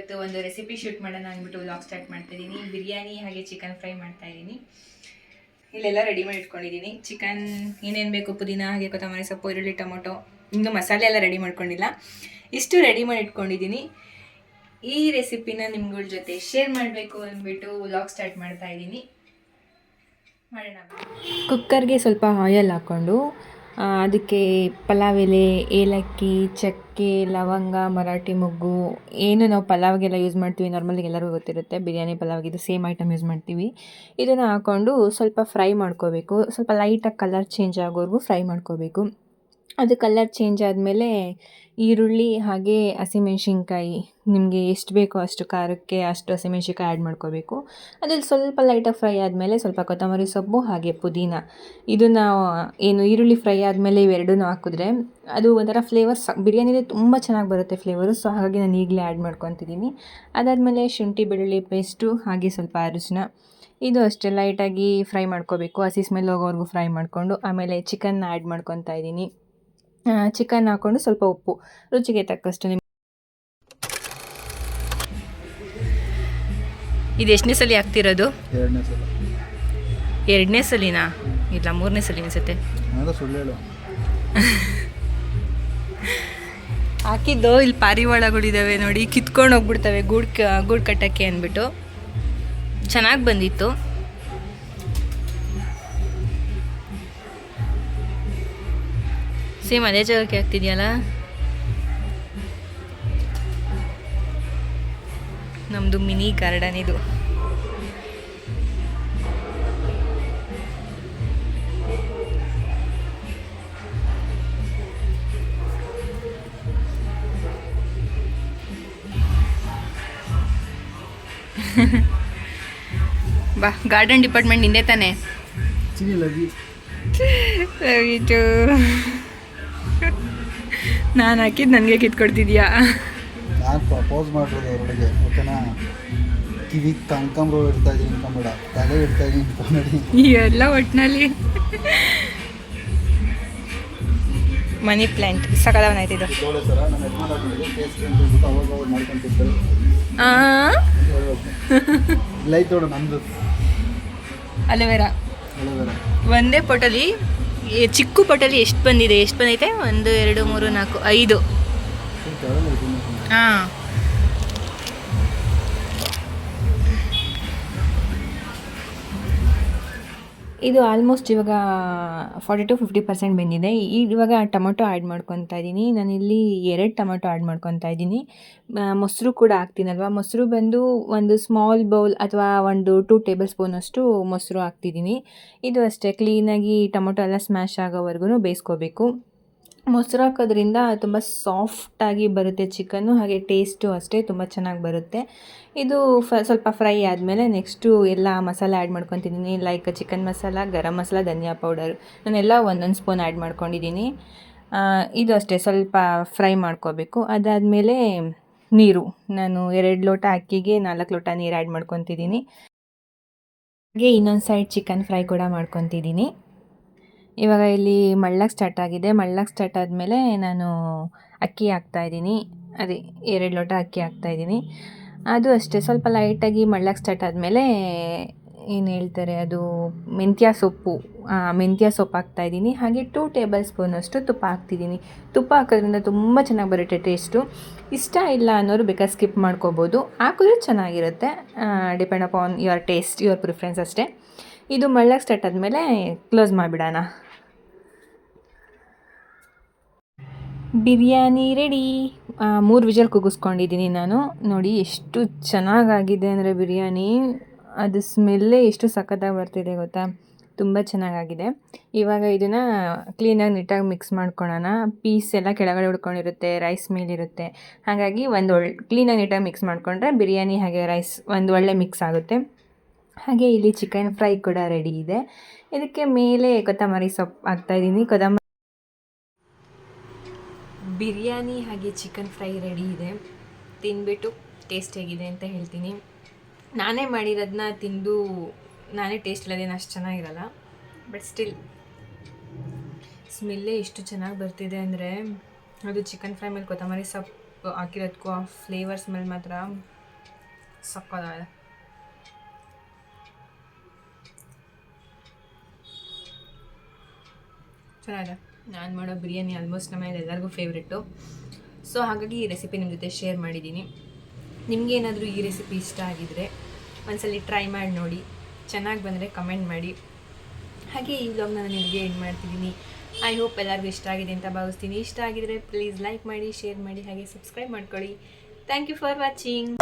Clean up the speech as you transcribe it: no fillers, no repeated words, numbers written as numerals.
ಇವತ್ತು ಒಂದು recipe shoot ಮಾಡೋಣ ಅಂದ್ಬಿಟ್ಟು ವ್ಲಾಗ್ ಸ್ಟಾರ್ಟ್ ಮಾಡ್ತಾ ಇದ್ದೀನಿ. ಬಿರಿಯಾನಿ ಹಾಗೆ ಚಿಕನ್ ಫ್ರೈ ಮಾಡ್ತಾ ಇದ್ದೀನಿ. ಇಲ್ಲೆಲ್ಲ ರೆಡಿ ಮಾಡಿ ಇಟ್ಕೊಂಡಿದ್ದೀನಿ. ಚಿಕನ್ ಏನೇನು ಬೇಕು, ಪುದೀನ ಹಾಗೆ ಕೊತ್ತಂಬರಿ ಸೊಪ್ಪು, ಈರುಳ್ಳಿ, ಟೊಮೊಟೊ, ಇನ್ನು ಮಸಾಲೆ ಎಲ್ಲ ರೆಡಿ ಮಾಡ್ಕೊಂಡಿಲ್ಲ. ಇಷ್ಟು ರೆಡಿ ಮಾಡಿ ಇಟ್ಕೊಂಡಿದ್ದೀನಿ. ಈ ರೆಸಿಪಿನ ನಿಮ್ಗಳ ಜೊತೆ ಶೇರ್ ಮಾಡಬೇಕು ಅಂದ್ಬಿಟ್ಟು ವ್ಲಾಗ್ ಸ್ಟಾರ್ಟ್ ಮಾಡ್ತಾ ಇದ್ದೀನಿ. ಮಾಡೋಣ. ಕುಕ್ಕರ್ಗೆ ಸ್ವಲ್ಪ ಆಯಿಲ್ ಹಾಕ್ಕೊಂಡು ಅದಕ್ಕೆ ಪಲಾವ್ ಎಲೆ, ಏಲಕ್ಕಿ, ಚಕ್ಕೆ, ಲವಂಗ, ಮರಾಠಿ ಮೊಗ್ಗು, ಏನು ನಾವು ಪಲಾವ್ಗೆಲ್ಲ ಯೂಸ್ ಮಾಡ್ತೀವಿ, ನಾರ್ಮಲಿಗೆ ಎಲ್ಲರಿಗೂ ಗೊತ್ತಿರುತ್ತೆ. ಬಿರಿಯಾನಿ ಪಲಾವ್ಗೆ ಇದು ಸೇಮ್ ಐಟಮ್ ಯೂಸ್ ಮಾಡ್ತೀವಿ. ಇದನ್ನು ಹಾಕ್ಕೊಂಡು ಸ್ವಲ್ಪ ಫ್ರೈ ಮಾಡ್ಕೋಬೇಕು. ಸ್ವಲ್ಪ ಲೈಟಾಗಿ ಕಲರ್ ಚೇಂಜ್ ಆಗೋವರೆಗೂ ಫ್ರೈ ಮಾಡ್ಕೋಬೇಕು. ಅದು ಕಲರ್ ಚೇಂಜ್ ಆದಮೇಲೆ ಈರುಳ್ಳಿ ಹಾಗೆ ಹಸಿಮೆಣ್ಸಿನ್ಕಾಯಿ, ನಿಮಗೆ ಎಷ್ಟು ಬೇಕೋ ಅಷ್ಟು ಖಾರಕ್ಕೆ ಅಷ್ಟು ಹಸಿಮೆಣ್ಸಿನ್ಕಾಯಿ ಆ್ಯಡ್ ಮಾಡ್ಕೋಬೇಕು. ಅದ್ರಲ್ಲಿ ಸ್ವಲ್ಪ ಲೈಟಾಗಿ ಫ್ರೈ ಆದಮೇಲೆ ಸ್ವಲ್ಪ ಕೊತ್ತಂಬರಿ ಸೊಪ್ಪು ಹಾಗೆ ಪುದೀನ, ಇದನ್ನು ಏನು ಈರುಳ್ಳಿ ಫ್ರೈ ಆದಮೇಲೆ ಇವೆರಡನ್ನೂ ಹಾಕಿದ್ರೆ ಅದು ಒಂಥರ ಫ್ಲೇವರ್ಸ್ ಬಿರಿಯಾನಿಲಿ ತುಂಬ ಚೆನ್ನಾಗಿ ಬರುತ್ತೆ ಫ್ಲೇವರು. ಸೊ ಹಾಗಾಗಿ ನಾನು ಈಗಲೇ ಆ್ಯಡ್ ಮಾಡ್ಕೊತಿದ್ದೀನಿ. ಅದಾದಮೇಲೆ ಶುಂಠಿ ಬೆಳ್ಳುಳ್ಳಿ ಪೇಸ್ಟು ಹಾಗೆ ಸ್ವಲ್ಪ ಅರಿಶಿನ, ಇದು ಅಷ್ಟೇ ಲೈಟಾಗಿ ಫ್ರೈ ಮಾಡ್ಕೋಬೇಕು. ಹಸಿ ಸ್ಮೆಲ್ ಹೋಗೋವರೆಗೂ ಫ್ರೈ ಮಾಡಿಕೊಂಡು ಆಮೇಲೆ ಚಿಕನ್ನ ಆ್ಯಡ್ ಮಾಡ್ಕೊತಾ ಇದ್ದೀನಿ. ಚಿಕನ್ ಹಾಕ್ಕೊಂಡು ಸ್ವಲ್ಪ ಉಪ್ಪು ರುಚಿಗೆ ತಕ್ಕಷ್ಟು. ಇದು ಎಷ್ಟನೇ ಸಲ ಹಾಕ್ತಿರೋದು? ಎರಡನೇ ಸಲಿನಾ? ಇಲ್ಲ, ಮೂರನೇ ಸಲ ಅನಿಸುತ್ತೆ. ಹಾಕಿದ್ದು ಇಲ್ಲಿ ಪಾರಿವಾಳಗಳಿದ್ದಾವೆ ನೋಡಿ, ಕಿತ್ಕೊಂಡು ಹೋಗ್ಬಿಡ್ತವೆ ಗೂಡು ಕಟ್ಟಕ್ಕೆ ಅಂದ್ಬಿಟ್ಟು. ಚೆನ್ನಾಗಿ ಬಂದಿತ್ತು. ಸೇಮ್ ಅದೇ ಜಾಗಕ್ಕೆ ಆಗ್ತಿದೆಯಲ್ಲ. ನಮ್ಮದು ಮಿನಿ ಗಾರ್ಡನ್ ಇದು. ಬಾ, ಗಾರ್ಡನ್ ಡಿಪಾರ್ಟ್ಮೆಂಟ್ ನಿಂದೆ ತಾನೆ? ನಾನು ಹಾಕಿದ್ದು ನನಗೆ ಕಿತ್ಕೊಡ್ತಿದ್ಯಾ? ನಾನು ಪ್ರಪೋಸ್ ಮಾಡೋದು ಅವರೊಳಗೆ, ಓಕೆನಾ? ಕಿವಿ ಕಣ್ಕಂಬ್ರು ಇಡ್ತಾ ಇದ್ದೀನಿ, ಇನ್ಕೊಂಬೇಡ, ತಲೆ ಇಡ್ತಾ ಇದ್ದೀನಿ, ಇನ್ಕೊಂಬೇಡಿ. ಎಲ್ಲ ಒಟ್ಟಿನಲ್ಲಿ ಮನಿ ಪ್ಲ್ಯಾಂಟ್ ಸಕಲವನಾಯ್ತಿದ್ದು. ಲೈಟ್ ನೋಡು ನಮ್ಮದು ಅಲೋವೆರಾ. ಒಂದೇ ಪೊಟಲಿ, ಚಿಕ್ಕ ಪೊಟಲಿ ಎಷ್ಟು ಬಂದಿದೆ? ಎಷ್ಟು ಬಂದೈತೆ? 1 2 3 4 5. ಹಾಂ, ಇದು ಆಲ್ಮೋಸ್ಟ್ ಇವಾಗ 40-50% ಬೆಂದಿದೆ. ಇವಾಗ ಟೊಮೊಟೊ ಆ್ಯಡ್ ಮಾಡ್ಕೊತಾ ಇದ್ದೀನಿ. ನಾನಿಲ್ಲಿ 2 ಟೊಮೊಟೊ ಆ್ಯಡ್ ಮಾಡ್ಕೊತಾ ಇದ್ದೀನಿ. ಮೊಸರು ಕೂಡ ಹಾಕ್ತೀನಲ್ವ, ಮೊಸರು ಬಂದು ಒಂದು ಸ್ಮಾಲ್ ಬೌಲ್ ಅಥವಾ 1-2 ಟೇಬಲ್ ಸ್ಪೂನಷ್ಟು ಮೊಸರು ಹಾಕ್ತಿದ್ದೀನಿ. ಇದು ಅಷ್ಟೇ, ಕ್ಲೀನಾಗಿ ಟೊಮೊಟೊ ಎಲ್ಲ ಸ್ಮ್ಯಾಶ್ ಆಗೋವರೆಗೂ ಬೇಯಿಸ್ಕೋಬೇಕು. ಮೊಸರು ಹಾಕೋದ್ರಿಂದ ತುಂಬ ಸಾಫ್ಟಾಗಿ ಬರುತ್ತೆ ಚಿಕನ್ನು, ಹಾಗೆ ಟೇಸ್ಟು ಅಷ್ಟೇ ತುಂಬ ಚೆನ್ನಾಗಿ ಬರುತ್ತೆ. ಇದು ಸ್ವಲ್ಪ ಫ್ರೈ ಆದಮೇಲೆ ನೆಕ್ಸ್ಟು ಎಲ್ಲ ಮಸಾಲೆ add ಮಾಡ್ಕೊತಿದ್ದೀನಿ. Like chicken masala, garam masala, ಧನಿಯಾ ಪೌಡರ್, ನಾನೆಲ್ಲ 1 ಸ್ಪೂನ್ ಆ್ಯಡ್ ಮಾಡ್ಕೊಂಡಿದ್ದೀನಿ. ಇದು ಅಷ್ಟೇ, ಸ್ವಲ್ಪ ಫ್ರೈ ಮಾಡ್ಕೋಬೇಕು. ಅದಾದಮೇಲೆ ನೀರು, ನಾನು 2 ಲೋಟ ಅಕ್ಕಿಗೆ 4 ಲೋಟ ನೀರು ಆ್ಯಡ್ ಮಾಡ್ಕೊತಿದ್ದೀನಿ. ಹಾಗೆ ಇನ್ನೊಂದು ಸೈಡ್ ಚಿಕನ್ ಫ್ರೈ ಕೂಡ ಮಾಡ್ಕೊತಿದ್ದೀನಿ. ಇವಾಗ ಇಲ್ಲಿ ಮಳ್ಳಕ್ಕೆ ಸ್ಟಾರ್ಟ್ ಆಗಿದೆ. ಮಳ್ಳಕ್ಕೆ ಸ್ಟಾರ್ಟ್ ಆದಮೇಲೆ ನಾನು ಅಕ್ಕಿ ಹಾಕ್ತಾಯಿದ್ದೀನಿ. ಅದೇ 2 ಲೋಟ ಅಕ್ಕಿ ಹಾಕ್ತಾಯಿದ್ದೀನಿ. ಅದು ಅಷ್ಟೇ, ಸ್ವಲ್ಪ ಲೈಟಾಗಿ ಮಳ್ಳಕ್ಕೆ ಸ್ಟಾರ್ಟ್ ಆದಮೇಲೆ ಏನು ಹೇಳ್ತಾರೆ ಅದು, ಮೆಂತ್ಯ ಸೊಪ್ಪು ಹಾಕ್ತಾಯಿದ್ದೀನಿ. ಹಾಗೆ 2 ಟೇಬಲ್ ಸ್ಪೂನಷ್ಟು ತುಪ್ಪ ಹಾಕ್ತಿದ್ದೀನಿ. ತುಪ್ಪ ಹಾಕೋದ್ರಿಂದ ತುಂಬ ಚೆನ್ನಾಗಿ ಬರುತ್ತೆ ಟೇಸ್ಟು. ಇಷ್ಟ ಇಲ್ಲ ಅನ್ನೋರು ಬೇಕಾದ್ರೆ ಸ್ಕಿಪ್ ಮಾಡ್ಕೋಬೋದು, ಹಾಕಿದ್ರೆ ಚೆನ್ನಾಗಿರುತ್ತೆ. Depend upon your taste, your preference ಅಷ್ಟೇ. ಇದು ಮಳ್ಳಕ್ಕೆ ಸ್ಟಾರ್ಟ್ ಆದಮೇಲೆ ಕ್ಲೋಸ್ ಮಾಡಿಬಿಡೋಣ. ಬಿರಿಯಾನಿ ರೆಡಿ. 3 ವಿಷಲ್ ಕೂಗಿಸ್ಕೊಂಡಿದ್ದೀನಿ ನಾನು. ನೋಡಿ ಎಷ್ಟು ಚೆನ್ನಾಗಾಗಿದೆ ಅಂದರೆ ಬಿರಿಯಾನಿ, ಅದು ಸ್ಮೆಲ್ಲೇ ಎಷ್ಟು ಸಖತ್ತಾಗಿ ಬರ್ತಿದೆ ಗೊತ್ತಾ, ತುಂಬ ಚೆನ್ನಾಗಾಗಿದೆ. ಇವಾಗ ಇದನ್ನು ಕ್ಲೀನಾಗಿ ನೀಟಾಗಿ ಮಿಕ್ಸ್ ಮಾಡ್ಕೊಳ್ಳೋಣ. ಪೀಸ್ ಎಲ್ಲ ಕೆಳಗಡೆ ಉಳ್ಕೊಂಡಿರುತ್ತೆ, ರೈಸ್ ಮೇಲಿರುತ್ತೆ. ಹಾಗಾಗಿ ಕ್ಲೀನಾಗಿ ನೀಟಾಗಿ ಮಿಕ್ಸ್ ಮಾಡಿಕೊಂಡ್ರೆ ಬಿರಿಯಾನಿ ಹಾಗೆ ರೈಸ್ ಒಂದು ಒಳ್ಳೆ ಮಿಕ್ಸ್ ಆಗುತ್ತೆ. ಹಾಗೆ ಇಲ್ಲಿ ಚಿಕನ್ ಫ್ರೈ ಕೂಡ ರೆಡಿ ಇದೆ. ಇದಕ್ಕೆ ಮೇಲೆ ಕೊತ್ತಂಬರಿ ಸೊಪ್ಪು ಹಾಕ್ತಾಯಿದ್ದೀನಿ. ಬಿರಿಯಾನಿ ಹಾಗೆ ಚಿಕನ್ ಫ್ರೈ ರೆಡಿ ಇದೆ. ತಿಂದ್ಬಿಟ್ಟು ಟೇಸ್ಟ್ ಹೇಗಿದೆ ಅಂತ ಹೇಳ್ತೀನಿ. ನಾನೇ ಮಾಡಿರೋದನ್ನ ತಿಂದು ನಾನೇ ಟೇಸ್ಟ್ ಇಲ್ಲದೇನು ಅಷ್ಟು ಚೆನ್ನಾಗಿರಲ್ಲ, ಬಟ್ ಸ್ಟಿಲ್ ಸ್ಮೆಲ್ಲೇ ಎಷ್ಟು ಚೆನ್ನಾಗಿ ಬರ್ತಿದೆ ಅಂದರೆ, ಅದು ಚಿಕನ್ ಫ್ರೈ ಮೇಲೆ ಕೊತ್ತಂಬರಿ ಸೊಪ್ಪು ಹಾಕಿರೋದಕ್ಕೂ ಆ ಫ್ಲೇವರ್ ಸ್ಮೆಲ್ ಮಾತ್ರ ಸಕ್ಕತ್ತಾಗಿದೆ. ಚೆನ್ನಾಗಿದೆ. ನಾನು ಮಾಡೋ ಬಿರಿಯಾನಿ ಆಲ್ಮೋಸ್ಟ್ ನಮ್ಮನೇಲಿ ಎಲ್ಲರಿಗೂ ಫೇವ್ರೆಟ್ಟು. ಸೊ ಹಾಗಾಗಿ ಈ ರೆಸಿಪಿ ನಿಮ್ಮ ಜೊತೆ ಶೇರ್ ಮಾಡಿದ್ದೀನಿ. ನಿಮಗೇನಾದರೂ ಈ ರೆಸಿಪಿ ಇಷ್ಟ ಆಗಿದ್ದರೆ ಒಂದ್ಸಲಿ ಟ್ರೈ ಮಾಡಿ ನೋಡಿ. ಚೆನ್ನಾಗಿ ಬಂದರೆ ಕಮೆಂಟ್ ಮಾಡಿ. ಹಾಗೆ ಈ ವ್ಲಾಗ್ನ ನಾನು ನಿಮಗೆ ಎಂಡ್ ಮಾಡ್ತಿದ್ದೀನಿ. ಐ ಹೋಪ್ ಎಲ್ಲರಿಗೂ ಇಷ್ಟ ಆಗಿದೆ ಅಂತ ಭಾವಿಸ್ತೀನಿ. ಇಷ್ಟ ಆಗಿದರೆ ಪ್ಲೀಸ್ ಲೈಕ್ ಮಾಡಿ, ಶೇರ್ ಮಾಡಿ, ಹಾಗೆ ಸಬ್ಸ್ಕ್ರೈಬ್ ಮಾಡ್ಕೊಳ್ಳಿ. Thank you for watching.